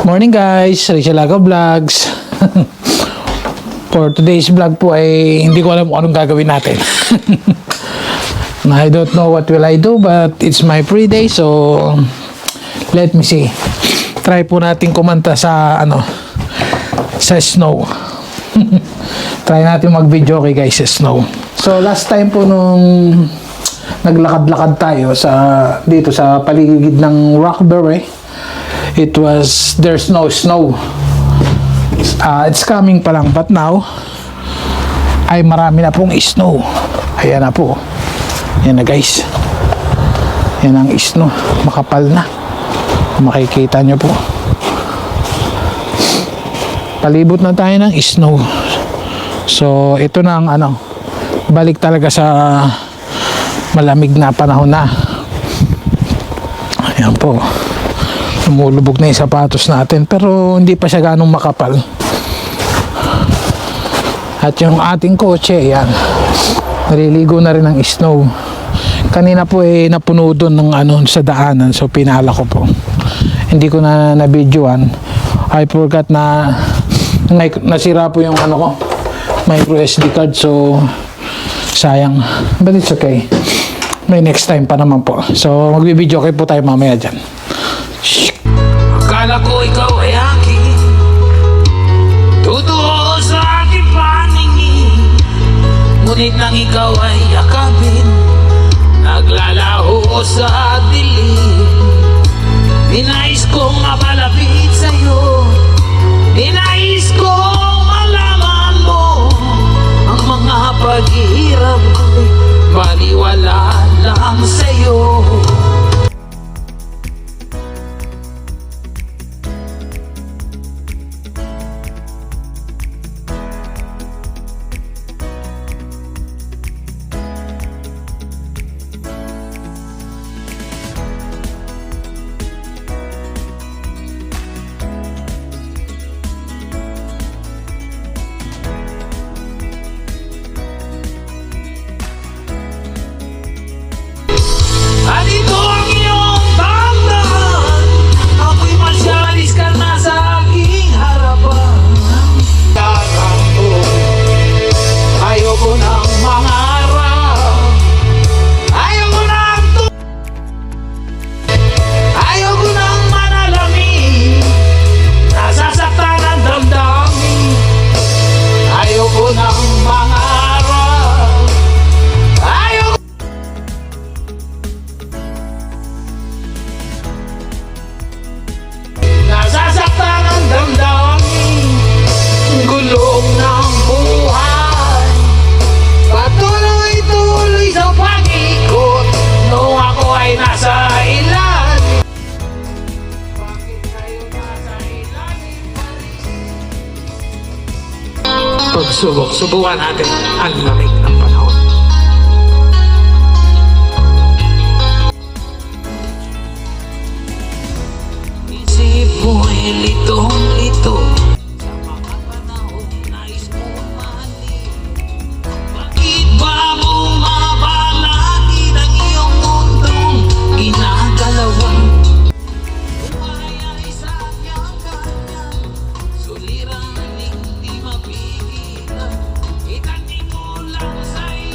Morning guys, Rachel Aga Vlogs. For today's vlog po ay hindi ko alam kung anong gagawin natin. I don't know what will I do, but it's my free day, so let me see. Try po natin kumanta sa sa snow. Try natin mag-video okay guys sa snow. So last time po nung naglakad-lakad tayo dito sa paligid ng Rockberry, it was there's no snow. It's coming pa lang, but now ay marami na pong snow. Ayan na po. Yan na guys. Yan ang snow. Makapal na. Makikita nyo po. Palibot na tayo ng snow. So ito na ang balik talaga sa malamig na panahon na. Ayan po. Lumulubog na yung sapatos natin, pero hindi pa siya ganong makapal. At yung ating kotse, yan, naliligo na rin ng snow. Kanina po napuno doon ng sa daanan, so pinala ko po. Hindi ko na na-videoan. I forgot na nasira po yung ko, micro SD card, so sayang. But it's okay. May next time pa naman po. So magbibideo kayo po tayo mamaya dyan. Akala ko ikaw ay akin, totoo sa aking paningin. Ngunit nang ikaw ay yakapin, naglalaho sa dilim. Dinais kong mapalapit sa'yo, dinais kong malaman mo ang mga paghihirap ko'y baliwala lang sa'yo. Andito ang iyong tandaan, ako'y masyalis ka na sa aking harapan. Darang ko, ayoko ng mangarap, ayoko ng manalamin, nasasaktan ang damdamin, ayoko ng mangarap, ayoko. Nasasaktan ang damdamin, gulong ng buhay, patuloy-tuloy sa pag-ikot, nung ako ay nasa ilalim. Bakit kayo nasa ilalim pa rin? Pagsubok, subukan natin ang lamig ng panahon. Isip mo'y litong-lito sa mga panahong nais mong mahalin. Bakit ba bumabalakin ang iyong mundong ginagalawan? Buhay ay sadyang ganyan, suliraning di mapigilan. Itanim mo lang sa'yo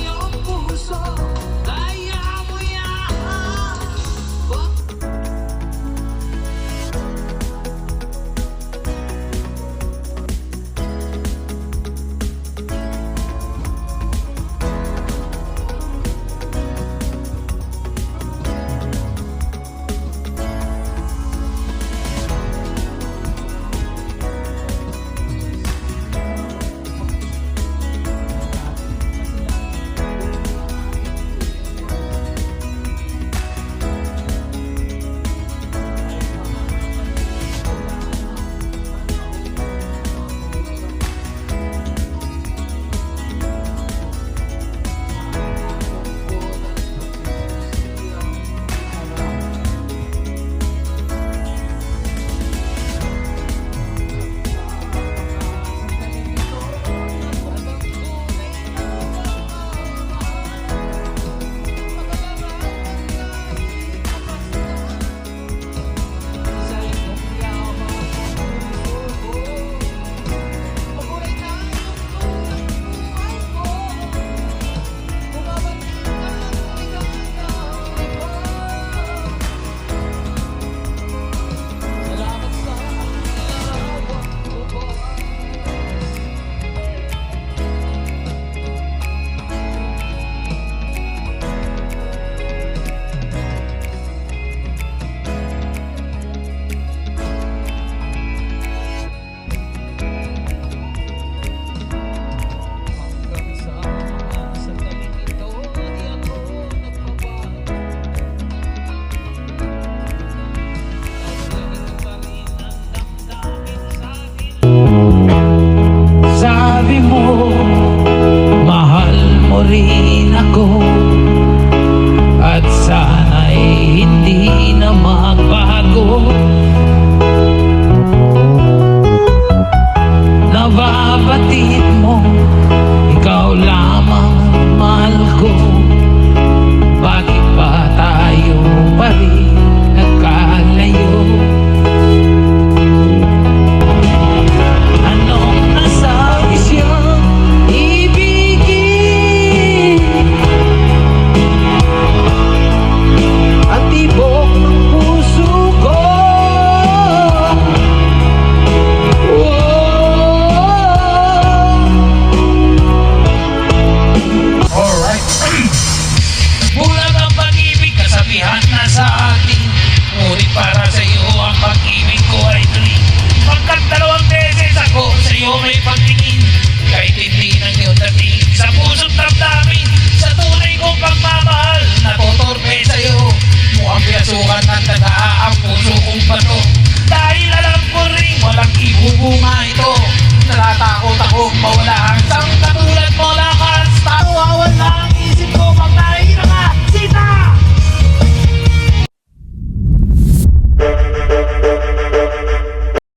hindi na magbago.